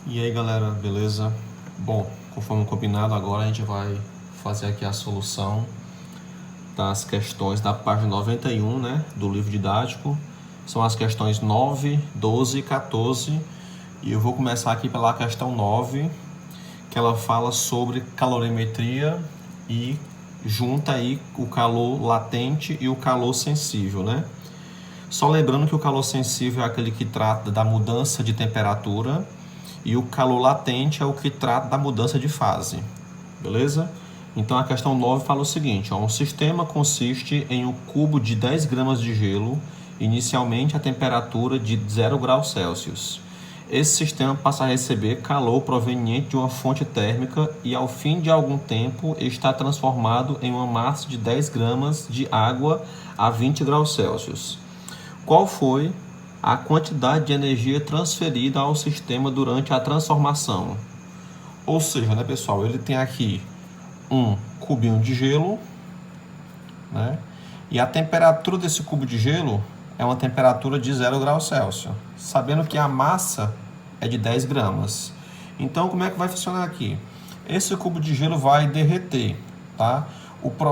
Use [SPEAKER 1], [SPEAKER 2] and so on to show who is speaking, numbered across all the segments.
[SPEAKER 1] E aí galera, beleza? Bom, conforme combinado, agora a gente vai fazer aqui a solução das questões da página 91, né, do livro didático. São as questões 9, 12 e 14. E eu vou começar aqui pela questão 9, que ela fala sobre calorimetria e junta aí o calor latente e o calor sensível, né? Só lembrando que o calor sensível é aquele que trata da mudança de temperatura e o calor latente é o que trata da mudança de fase, beleza? Então a questão 9 fala o seguinte, um sistema consiste em um cubo de 10 gramas de gelo, inicialmente a temperatura de 0 graus Celsius. Esse sistema passa a receber calor proveniente de uma fonte térmica e ao fim de algum tempo está transformado em uma massa de 10 gramas de água a 20 graus Celsius. Qual foi a quantidade de energia transferida ao sistema durante a transformação? Ou seja, né, pessoal, ele tem aqui um cubinho de gelo, né? E a temperatura desse cubo de gelo é uma temperatura de 0 graus Celsius, sabendo que a massa é de 10 gramas. Então, como é que vai funcionar aqui? Esse cubo de gelo vai derreter, tá?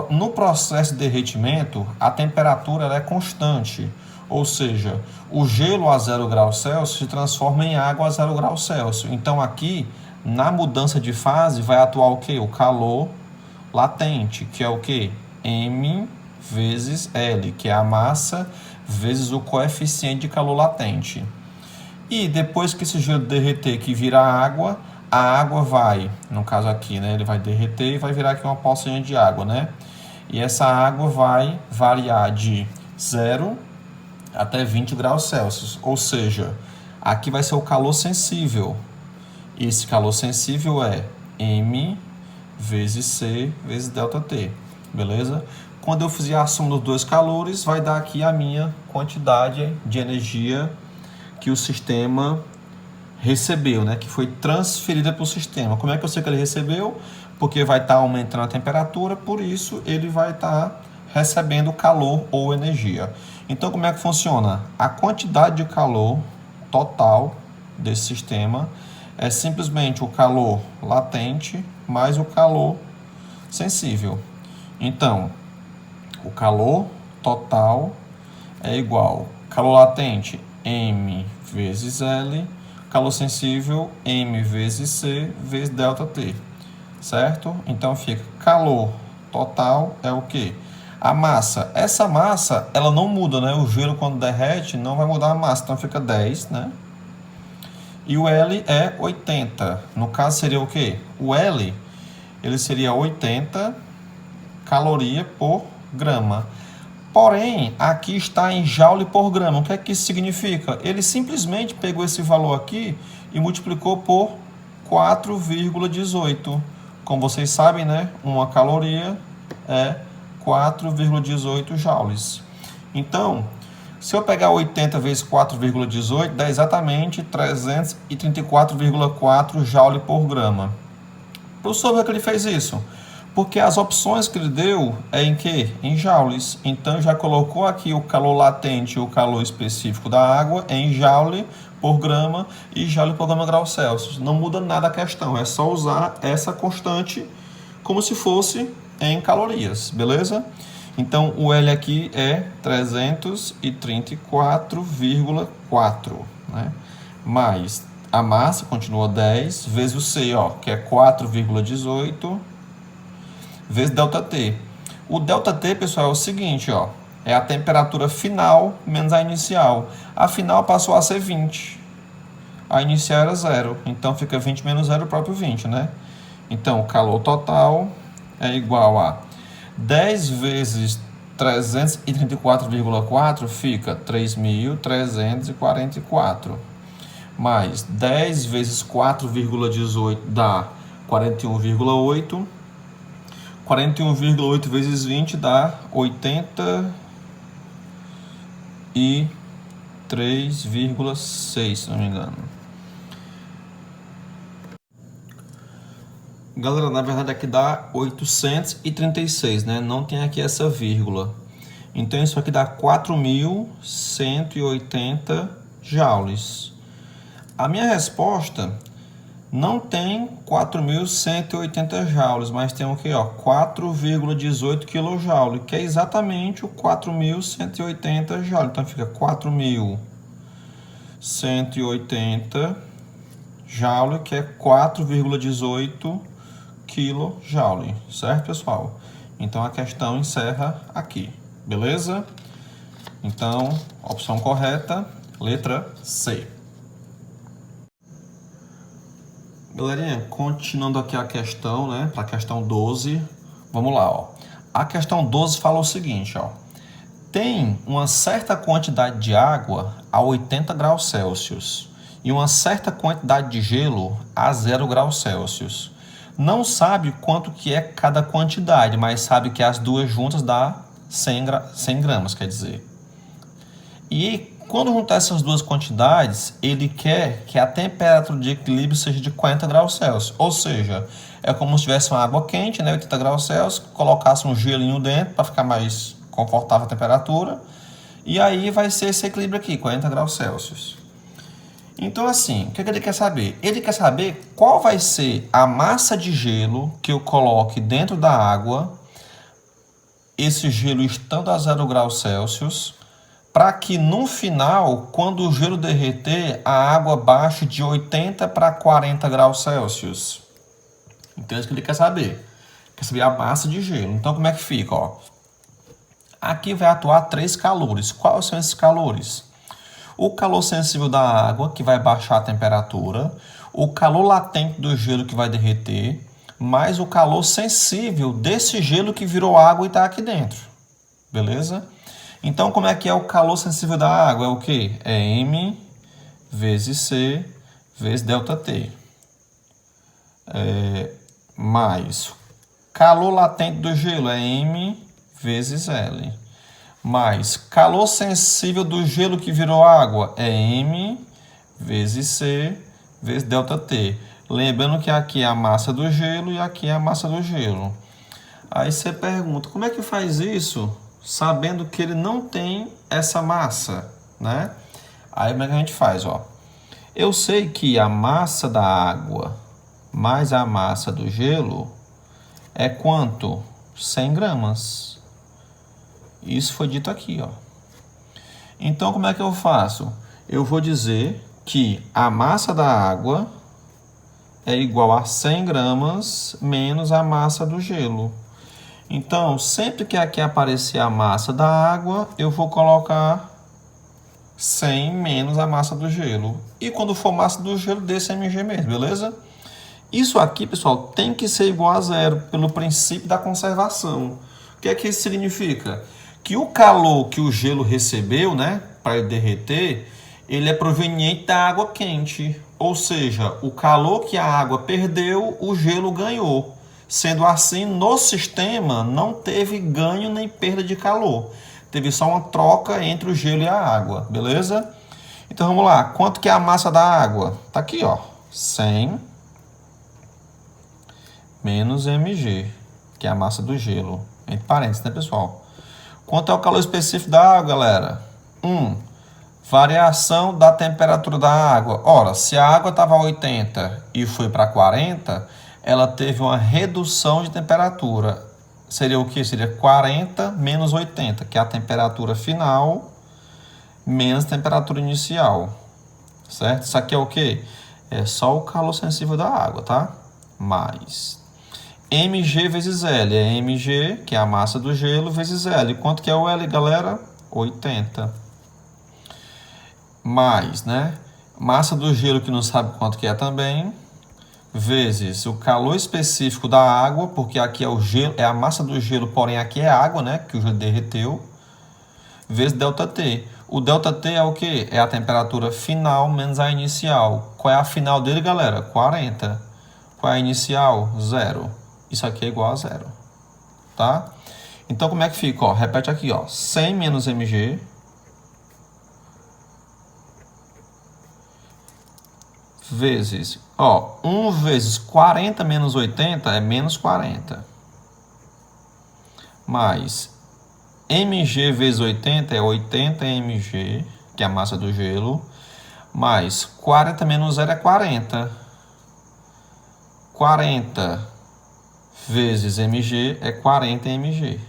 [SPEAKER 1] No processo de derretimento, a temperatura ela é constante. Ou seja, o gelo a 0 graus Celsius se transforma em água a 0 graus Celsius. Então aqui, na mudança de fase, vai atuar o quê? O calor latente, que é o quê? M vezes L, que é a massa vezes o coeficiente de calor latente. E depois que esse gelo derreter, que vira água, a água vai, no caso aqui, né? Ele vai derreter e vai virar aqui uma pocinha de água, né? E essa água vai variar de 0 até 20 graus Celsius, ou seja, aqui vai ser o calor sensível. Esse calor sensível é M vezes C vezes ΔT, beleza? Quando eu fizer a soma dos dois calores, vai dar aqui a minha quantidade de energia que o sistema recebeu, né? Que foi transferida para o sistema. Como é que eu sei que ele recebeu? Porque vai estar aumentando a temperatura, por isso ele vai estar recebendo calor ou energia. Então, como é que funciona? A quantidade de calor total desse sistema é simplesmente o calor latente mais o calor sensível. Então, o calor total é igual calor latente M vezes L, calor sensível M vezes C vezes ΔT, certo? Então fica calor total é o quê? A massa, essa massa, ela não muda, né? O gelo quando derrete não vai mudar a massa, então fica 10, né? E o L é 80. No caso seria o quê? O L, ele seria 80 caloria por grama. Porém, aqui está em joule por grama. O que é que isso significa? Ele simplesmente pegou esse valor aqui e multiplicou por 4,18. Como vocês sabem, né? Uma caloria é 4,18 joules. Então, se eu pegar 80 vezes 4,18, dá exatamente 334,4 joule por grama. Professor, por que ele fez isso? Porque as opções que ele deu é em quê? Em joules. Então, já colocou aqui o calor latente e o calor específico da água em joule por grama e joule por grama graus Celsius. Não muda nada a questão, é só usar essa constante como se fosse em calorias, beleza? Então, o L aqui é 334,4, né? Mais a massa continua 10, vezes o C, ó, que é 4,18, vezes ΔT. O ΔT, pessoal, é o seguinte, ó, é a temperatura final menos a inicial. A final passou a ser 20. A inicial era 0. Então, fica 20 menos 0, o próprio 20, né? Então, o calor total é igual a 10 vezes 334,4 fica 3.344. Mais 10 vezes 4,18 dá 41,8. 41,8 vezes 20 dá 83,6, se não me engano. Galera, na verdade aqui dá 836, né? Não tem aqui essa vírgula. Então isso aqui dá 4.180 joules. A minha resposta não tem 4.180 joules, mas tem o que? 4,18 kJ, que é exatamente o 4.180 joules. Então fica 4.180 joules, que é 4,18 kJ, certo, pessoal? Então a questão encerra aqui, beleza? Então, opção correta, letra C. Galerinha, continuando aqui a questão, né, para a questão 12, vamos lá, ó. A questão 12 fala o seguinte, ó. Tem uma certa quantidade de água a 80 graus Celsius e uma certa quantidade de gelo a 0 graus Celsius. Não sabe quanto que é cada quantidade, mas sabe que as duas juntas dá 100 gramas, quer dizer. E quando juntar essas duas quantidades, ele quer que a temperatura de equilíbrio seja de 40 graus Celsius. Ou seja, é como se tivesse uma água quente, né, 80 graus Celsius, colocasse um gelinho dentro para ficar mais confortável a temperatura. E aí vai ser esse equilíbrio aqui, 40 graus Celsius. Então assim, o que ele quer saber? Ele quer saber qual vai ser a massa de gelo que eu coloque dentro da água, esse gelo estando a 0 graus Celsius, para que no final, quando o gelo derreter, a água baixe de 80 para 40 graus Celsius. Então é isso que ele quer saber. Quer saber a massa de gelo. Então como é que fica? Ó? Aqui vai atuar 3 calores. Quais são esses calores? O calor sensível da água, que vai baixar a temperatura. O calor latente do gelo, que vai derreter. Mais o calor sensível desse gelo que virou água e está aqui dentro. Beleza? Então, como é que é o calor sensível da água? É o quê? É M vezes C vezes ΔT. Mais calor latente do gelo é M vezes L. Mais calor sensível do gelo que virou água é M vezes C vezes ΔT. Lembrando que aqui é a massa do gelo e aqui é a massa do gelo. Aí você pergunta, como é que faz isso? Sabendo que ele não tem essa massa, né? Aí como é que a gente faz, ó? Eu sei que a massa da água mais a massa do gelo é quanto? 100 gramas. Isso foi dito aqui, ó. Então, como é que eu faço? Eu vou dizer que a massa da água é igual a 100 gramas menos a massa do gelo. Então, sempre que aqui aparecer a massa da água, eu vou colocar 100 menos a massa do gelo. E quando for massa do gelo, desse mg mesmo, beleza? Isso aqui, pessoal, tem que ser igual a zero, pelo princípio da conservação. O que é que isso significa? Que o calor que o gelo recebeu, né, para ele derreter, ele é proveniente da água quente. Ou seja, o calor que a água perdeu, o gelo ganhou. Sendo assim, no sistema não teve ganho nem perda de calor. Teve só uma troca entre o gelo e a água, beleza? Então vamos lá, quanto que é a massa da água? Tá aqui, ó, 100 menos mg, que é a massa do gelo. Entre parênteses, né, pessoal? Quanto é o calor específico da água, galera? 1. Variação da temperatura da água. Ora, se a água estava a 80 e foi para 40, ela teve uma redução de temperatura. Seria o que? Seria 40 menos 80, que é a temperatura final menos a temperatura inicial. Certo? Isso aqui é o que? É só o calor sensível da água, tá? Mais mg vezes L. É mg, que é a massa do gelo, vezes L. Quanto que é o L, galera? 80. Mais, né? Massa do gelo, que não sabe quanto que é também, vezes o calor específico da água, porque aqui é o gelo, é a massa do gelo, porém aqui é a água, né, que o gelo derreteu, vezes ΔT. O ΔT é o que? É a temperatura final menos a inicial. Qual é a final dele, galera? 40. Qual é a inicial? 0. Isso aqui é igual a 0, tá? Então, como é que fica? Ó, repete aqui, ó, 100 menos mg vezes, ó, 1 vezes 40 menos 80 é menos 40. Mais mg vezes 80 é 80 mg, que é a massa do gelo. Mais 40 menos 0 é 40. 40 vezes mg é 40 mg.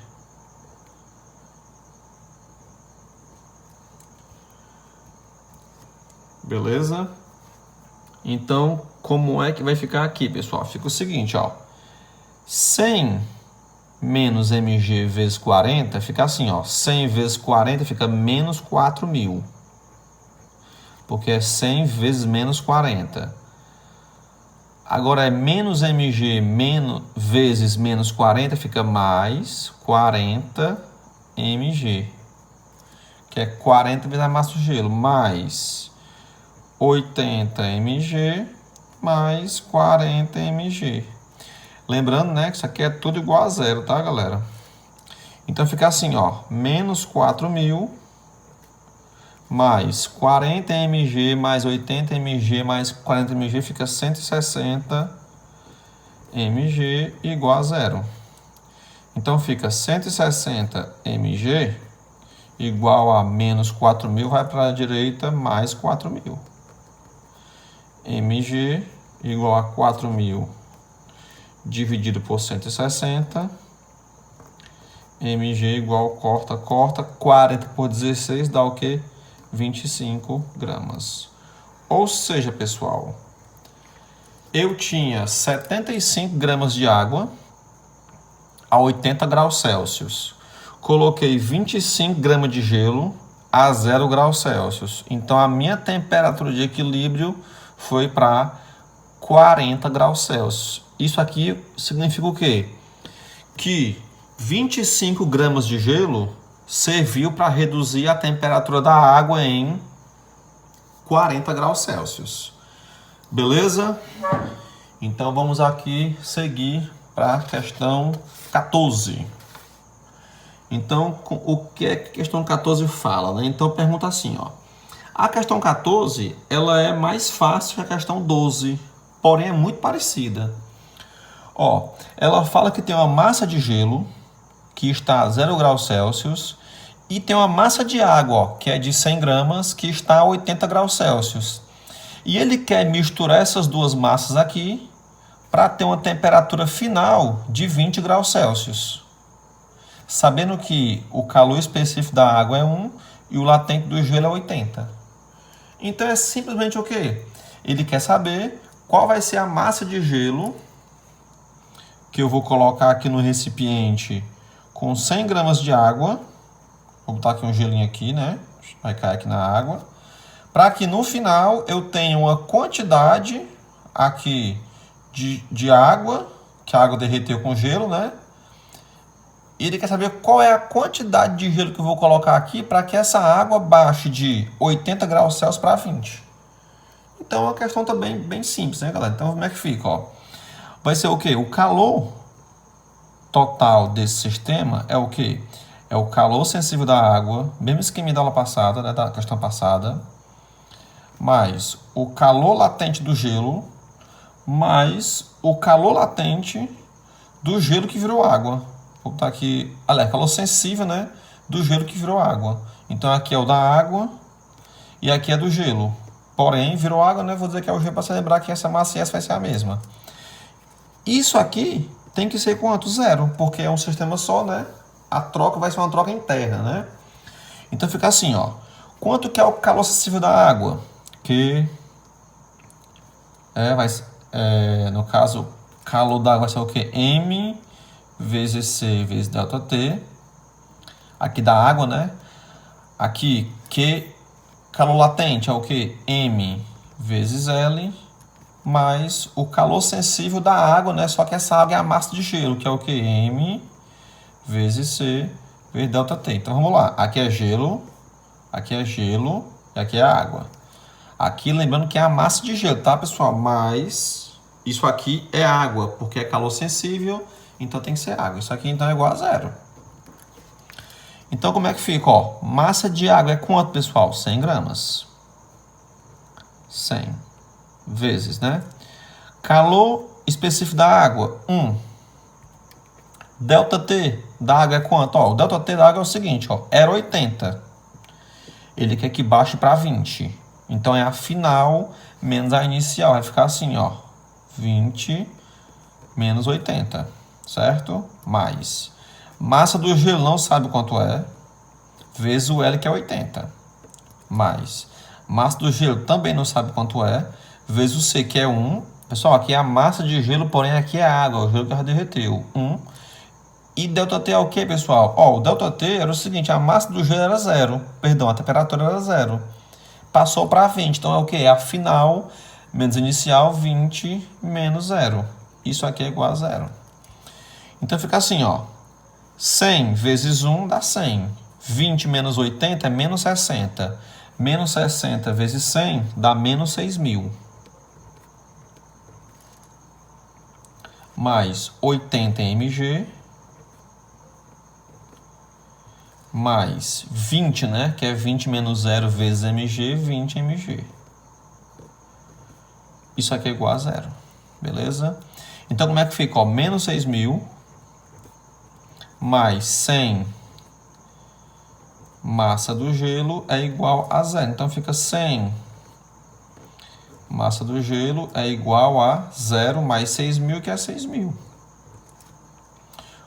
[SPEAKER 1] Beleza? Então, como é que vai ficar aqui, pessoal? Fica o seguinte, ó. 100 menos mg vezes 40 fica assim, ó. 100 vezes 40 fica menos 4.000. Porque é 100 vezes menos 40. Agora é menos mg vezes menos 40 fica mais 40 mg. Que é 40 vezes a massa do gelo. Mais 80 mg mais 40 mg. Lembrando, né, que isso aqui é tudo igual a zero, tá, galera? Então fica assim, ó, menos 4.000 mais 40 mg mais 80 mg mais 40 mg fica 160 mg igual a zero. Então fica 160 mg igual a menos 4.000, vai para a direita, mais 4.000. mg igual a 4.000 dividido por 160. mg igual, corta, 40 por 16 dá o quê? 25 gramas. Ou seja, pessoal, eu tinha 75 gramas de água a 80 graus Celsius. Coloquei 25 gramas de gelo a 0 graus Celsius. Então, a minha temperatura de equilíbrio foi para 40 graus Celsius. Isso aqui significa o quê? Que 25 gramas de gelo serviu para reduzir a temperatura da água em 40 graus Celsius. Beleza? Então, vamos aqui seguir para a questão 14. Então, o que a questão 14 fala, né? Então, pergunta assim, ó. A questão 14, ela é mais fácil que a questão 12, porém é muito parecida. Ó, ela fala que tem uma massa de gelo que está a 0 graus Celsius e tem uma massa de água, ó, que é de 100 gramas, que está a 80 graus Celsius. E ele quer misturar essas duas massas aqui para ter uma temperatura final de 20 graus Celsius. Sabendo que o calor específico da água é 1 e o latente do gelo é 80. Então é simplesmente o quê? Ele quer saber qual vai ser a massa de gelo que eu vou colocar aqui no recipiente com 100 gramas de água. Vou botar aqui um gelinho aqui, né? Vai cair aqui na água. Para que no final eu tenha uma quantidade aqui de água, que a água derreteu com gelo, né? E ele quer saber qual é a quantidade de gelo que eu vou colocar aqui para que essa água baixe de 80 graus Celsius para 20. Então é uma questão também bem simples, né, galera? Então como é que fica, ó? Vai ser o quê? O calor total desse sistema é o quê? É o calor sensível da água, mesmo esquema da aula passada, né, da questão passada, mais o calor latente do gelo, mais o calor latente do gelo que virou água. Vou botar aqui, aliás, calor sensível, né, do gelo que virou água. Então aqui é o da água e aqui é do gelo. Porém, virou água, né, vou dizer que é o gelo para você lembrar que essa massa e essa vai ser a mesma. Isso aqui tem que ser quanto? Zero, porque é um sistema só, né? A troca vai ser uma troca interna, né? Então fica assim, ó. Quanto que é o calor sensível da água? Que no caso, calor da água vai ser o quê? M vezes C vezes delta T. Aqui da água, né? Aqui, que calor latente é o quê? M vezes L mais o calor sensível da água, né? Só que essa água é a massa de gelo, que é o quê? M vezes C vezes delta T. Então vamos lá. Aqui é gelo e aqui é água. Aqui lembrando que é a massa de gelo, tá, pessoal? Mas isso aqui é água, porque é calor sensível, então tem que ser água. Isso aqui então é igual a zero. Então como é que fica, ó? Massa de água é quanto, pessoal? 100 gramas. 100 vezes, né? Calor específico da água, 1. Delta T da água é quanto? Ó, o delta T da água é o seguinte, ó, era 80. Ele quer que baixe para 20. Então é a final menos a inicial. Vai ficar assim, ó, 20 menos 80, certo? Mais. Massa do gelo não sabe quanto é, vezes o L, que é 80. Mais. Massa do gelo também não sabe quanto é, vezes o C, que é 1. Pessoal, aqui é a massa de gelo, porém aqui é a água, o gelo que já derreteu. 1. E ΔT é o que, pessoal? O ΔT era o seguinte, a massa do gelo era 0. Perdão, a temperatura era 0. Passou para 20, então é o que? A final menos inicial, 20 menos 0. Isso aqui é igual a 0. Então fica assim, 100 vezes 1 dá 100. 20 menos 80 é menos 60. Menos 60 vezes 100 dá menos 6.000. Mais 80 mg. Mais 20, né? Que é 20 menos 0 vezes mg, 20 mg. Isso aqui é igual a 0. Beleza? Então, como é que fica? Menos 6.000 mais 100 massa do gelo é igual a 0. Então, fica 100 massa do gelo é igual a 0 mais 6.000, que é 6.000.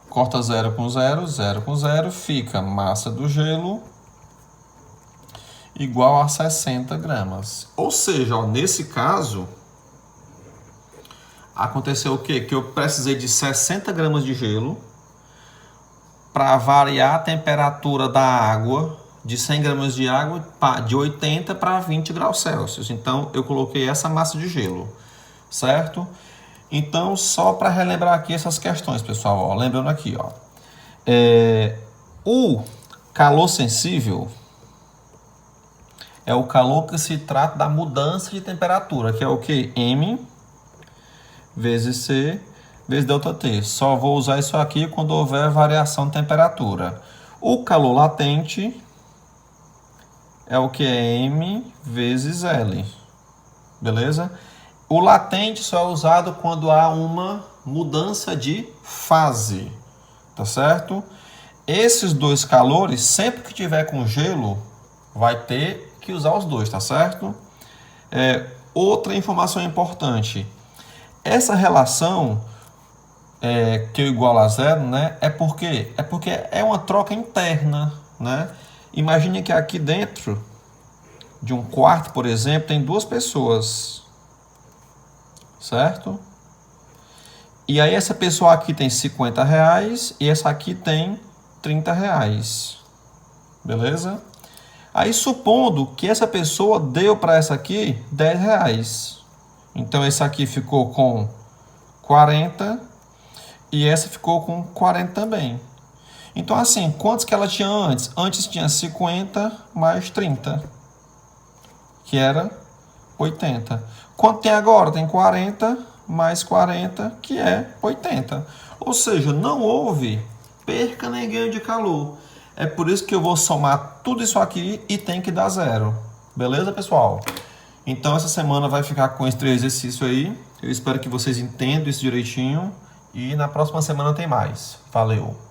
[SPEAKER 1] Corta 0 com 0, 0 com 0, fica massa do gelo igual a 60 gramas. Ou seja, nesse caso, aconteceu o quê? Que eu precisei de 60 gramas de gelo para variar a temperatura da água de 100 gramas de água de 80 para 20 graus Celsius. Então, eu coloquei essa massa de gelo, certo? Então, só para relembrar aqui essas questões, pessoal, lembrando aqui, o calor sensível é o calor que se trata da mudança de temperatura, que é o que? M vezes C vezes ΔT. Só vou usar isso aqui quando houver variação de temperatura. O calor latente é o que? É M vezes L. Beleza? O latente só é usado quando há uma mudança de fase, tá certo? Esses dois calores, sempre que tiver com gelo, vai ter que usar os dois, tá certo? Outra informação importante, essa relação que é igual a 0, né? Porque é uma troca interna, né? Imagine que aqui dentro de um quarto, por exemplo, tem duas pessoas, certo? E aí essa pessoa aqui tem 50 reais e essa aqui tem 30 reais. Beleza? Aí supondo que essa pessoa deu para essa aqui 10 reais. Então essa aqui ficou com 40 e essa ficou com 40 também. Então assim, quantos que ela tinha antes? Antes tinha 50 mais 30, que era 80. Quanto tem agora? Tem 40 mais 40, que é 80. Ou seja, não houve perca nem ganho de calor. É por isso que eu vou somar tudo isso aqui e tem que dar 0. Beleza, pessoal? Então, essa semana vai ficar com esse exercício aí. Eu espero que vocês entendam isso direitinho. E na próxima semana tem mais. Valeu!